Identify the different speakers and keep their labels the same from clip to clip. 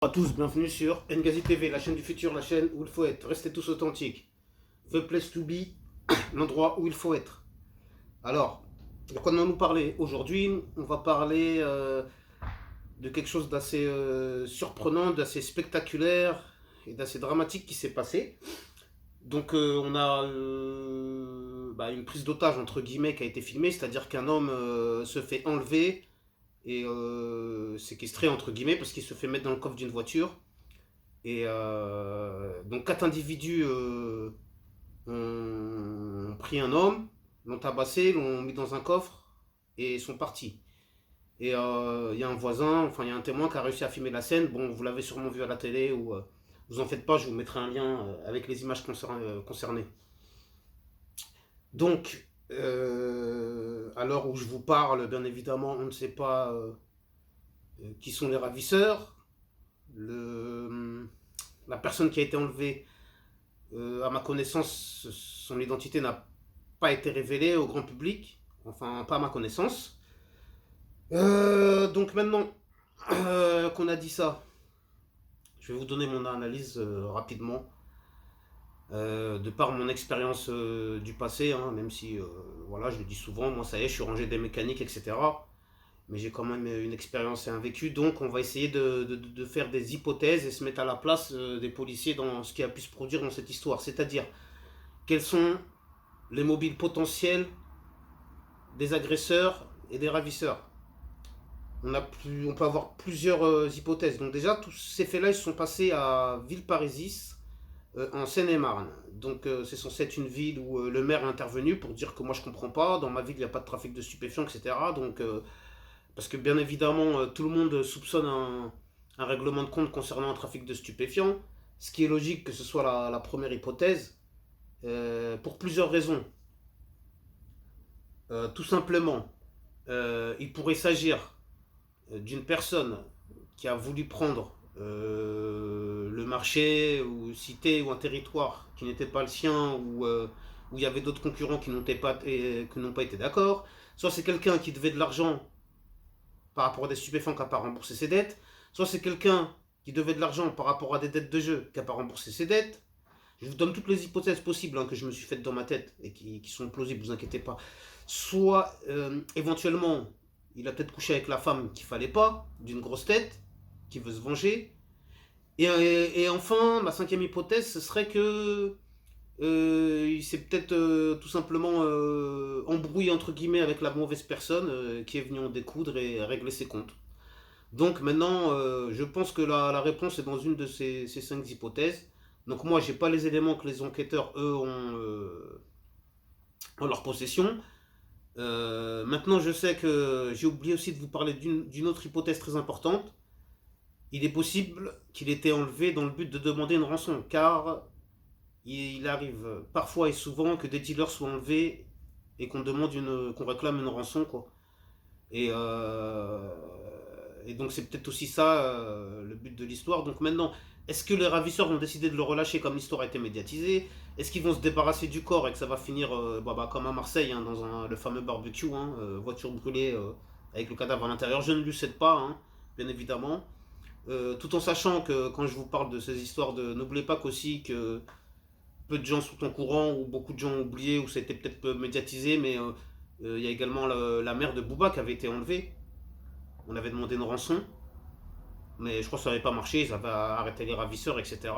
Speaker 1: Bonjour à tous, bienvenue sur Ngazi TV, la chaîne du futur, la chaîne où il faut être. Restez tous authentiques. The place to be, l'endroit où il faut être. Alors, de quoi allons-nous parler aujourd'hui? On va parler de quelque chose d'assez surprenant, d'assez spectaculaire et d'assez dramatique qui s'est passé. Donc, on a une prise d'otage entre guillemets qui a été filmée, c'est-à-dire qu'un homme se fait enlever et séquestré entre guillemets parce qu'il se fait mettre dans le coffre d'une voiture. Et donc quatre individus ont pris un homme, l'ont tabassé, l'ont mis dans un coffre et sont partis. Et il y a un voisin, enfin il y a un témoin qui a réussi à filmer la scène. Bon, vous l'avez sûrement vu à la télé ou vous en faites pas, je vous mettrai un lien avec les images concernées. Donc, à l'heure où je vous parle, bien évidemment, on ne sait pas qui sont les ravisseurs. La personne qui a été enlevée, à ma connaissance, son identité n'a pas été révélée au grand public. Enfin, pas à ma connaissance. Donc maintenant qu'on a dit ça, je vais vous donner mon analyse rapidement. De par mon expérience du passé, hein, même si, voilà, je le dis souvent, moi ça y est, je suis rangé des mécaniques, etc. Mais j'ai quand même une expérience et un vécu, donc on va essayer de faire des hypothèses et se mettre à la place des policiers dans ce qui a pu se produire dans cette histoire. C'est-à-dire, quels sont les mobiles potentiels des agresseurs et des ravisseurs. On peut avoir plusieurs hypothèses. Donc déjà, tous ces faits-là, ils se sont passés à Villeparisis, en Seine-et-Marne. Donc c'est censé être une ville où le maire est intervenu pour dire que moi je comprends pas, dans ma ville il n'y a pas de trafic de stupéfiants, etc. Donc parce que bien évidemment tout le monde soupçonne un règlement de compte concernant un trafic de stupéfiants, ce qui est logique que ce soit la première hypothèse, pour plusieurs raisons. Tout simplement, il pourrait s'agir d'une personne qui a voulu prendre le marché ou cité ou un territoire qui n'était pas le sien ou où il y avait d'autres concurrents qui n'ont pas été d'accord. Soit c'est quelqu'un qui devait de l'argent par rapport à des stupéfiants qui n'a pas remboursé ses dettes. Soit c'est quelqu'un qui devait de l'argent par rapport à des dettes de jeu qui n'a pas remboursé ses dettes. Je vous donne toutes les hypothèses possibles que je me suis faites dans ma tête et qui sont plausibles, vous inquiétez pas. Soit éventuellement il a peut-être couché avec la femme qu'il fallait pas, d'une grosse tête, qui veut se venger. Et enfin, ma cinquième hypothèse, ce serait que il s'est peut-être tout simplement embrouillé entre guillemets avec la mauvaise personne qui est venue en découdre et régler ses comptes. Donc maintenant, je pense que la réponse est dans une de ces cinq hypothèses. Donc moi, j'ai pas les éléments que les enquêteurs, eux, ont en leur possession. Maintenant, je sais que j'ai oublié aussi de vous parler d'une autre hypothèse très importante. Il est possible qu'il ait été enlevé dans le but de demander une rançon, car il arrive parfois et souvent que des dealers soient enlevés et qu'on réclame une rançon, quoi. Et, et donc c'est peut-être aussi ça le but de l'histoire. Donc maintenant, est-ce que les ravisseurs vont décider de le relâcher comme l'histoire a été médiatisée? Est-ce qu'ils vont se débarrasser du corps et que ça va finir comme à Marseille, hein, dans le fameux barbecue, hein, voiture brûlée avec le cadavre à l'intérieur? Je ne le sais pas, hein, bien évidemment. Tout en sachant que quand je vous parle de ces histoires, n'oubliez pas qu'aussi que peu de gens sont au courant ou beaucoup de gens ont oublié ou ça a été peut-être peu médiatisé, mais il y a également la mère de Booba qui avait été enlevée. On avait demandé une rançon, mais je crois que ça n'avait pas marché, ils avaient arrêté les ravisseurs, etc.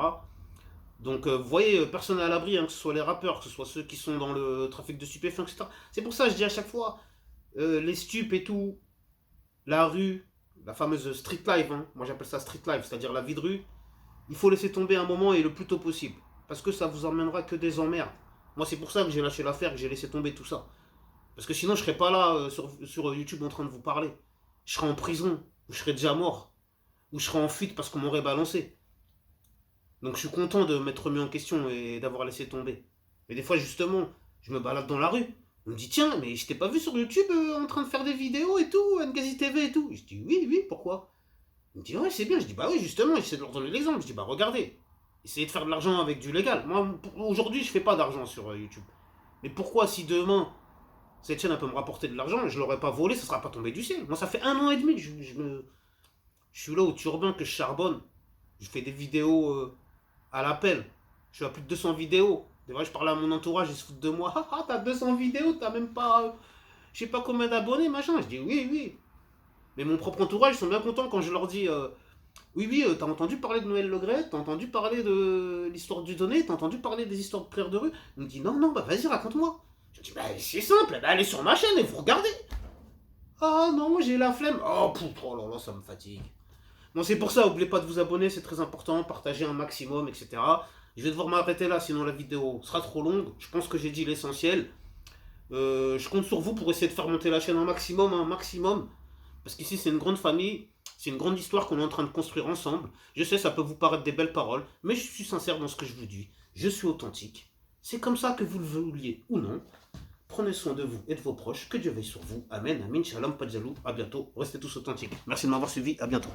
Speaker 1: Donc vous voyez, personne n'est à l'abri, hein, que ce soit les rappeurs, que ce soit ceux qui sont dans le trafic de stupéfiants, etc. C'est pour ça que je dis à chaque fois, les stupes et tout, la rue, la fameuse street life, hein, moi j'appelle ça street life, c'est-à-dire la vie de rue, il faut laisser tomber un moment et le plus tôt possible. Parce que ça vous emmènera que des emmerdes. Moi c'est pour ça que j'ai lâché l'affaire, que j'ai laissé tomber tout ça. Parce que sinon je serais pas là sur YouTube en train de vous parler. Je serais en prison, ou je serais déjà mort, ou je serais en fuite parce qu'on m'aurait balancé. Donc je suis content de m'être remis en question et d'avoir laissé tomber. Mais des fois justement, je me balade dans la rue. On me dit tiens, mais je t'ai pas vu sur YouTube en train de faire des vidéos et tout, Ngazi TV et tout. Je dis oui, oui, pourquoi? Il me dit ouais, c'est bien. Je dis bah oui, justement, j'essaie de leur donner l'exemple. Je dis bah regardez, essayez de faire de l'argent avec du légal. Moi, aujourd'hui, je fais pas d'argent sur YouTube. Mais pourquoi, si demain, cette chaîne elle peut me rapporter de l'argent, je l'aurais pas volé, ça sera pas tombé du ciel. Moi, ça fait 1 an et demi que je suis là au turbin, que je charbonne. Je fais des vidéos à l'appel. Je suis à plus de 200 vidéos. Des fois, je parle à mon entourage, ils se foutent de moi. Ah, ah, t'as 200 vidéos, t'as même pas, je sais pas combien d'abonnés, machin. Je dis oui, oui. Mais mon propre entourage, ils sont bien contents quand je leur dis oui, oui, t'as entendu parler de Noël Le Graët, t'as entendu parler de l'histoire du Donné, t'as entendu parler des histoires de prières de rue. Il me dit non, non, bah vas-y, raconte-moi. Je dis bah c'est simple, bah, allez sur ma chaîne et vous regardez. Ah non, j'ai la flemme. Oh, oh là là, ça me fatigue. Bon, c'est pour ça, n'oubliez pas de vous abonner, c'est très important, partagez un maximum, etc. Je vais devoir m'arrêter là, sinon la vidéo sera trop longue. Je pense que j'ai dit l'essentiel. Je compte sur vous pour essayer de faire monter la chaîne un maximum, un maximum. Parce qu'ici, c'est une grande famille, c'est une grande histoire qu'on est en train de construire ensemble. Je sais, ça peut vous paraître des belles paroles, mais je suis sincère dans ce que je vous dis. Je suis authentique. C'est comme ça que vous le vouliez ou non. Prenez soin de vous et de vos proches. Que Dieu veille sur vous. Amen, amen, shalom, pas de jaloux. À bientôt. Restez tous authentiques. Merci de m'avoir suivi. À bientôt.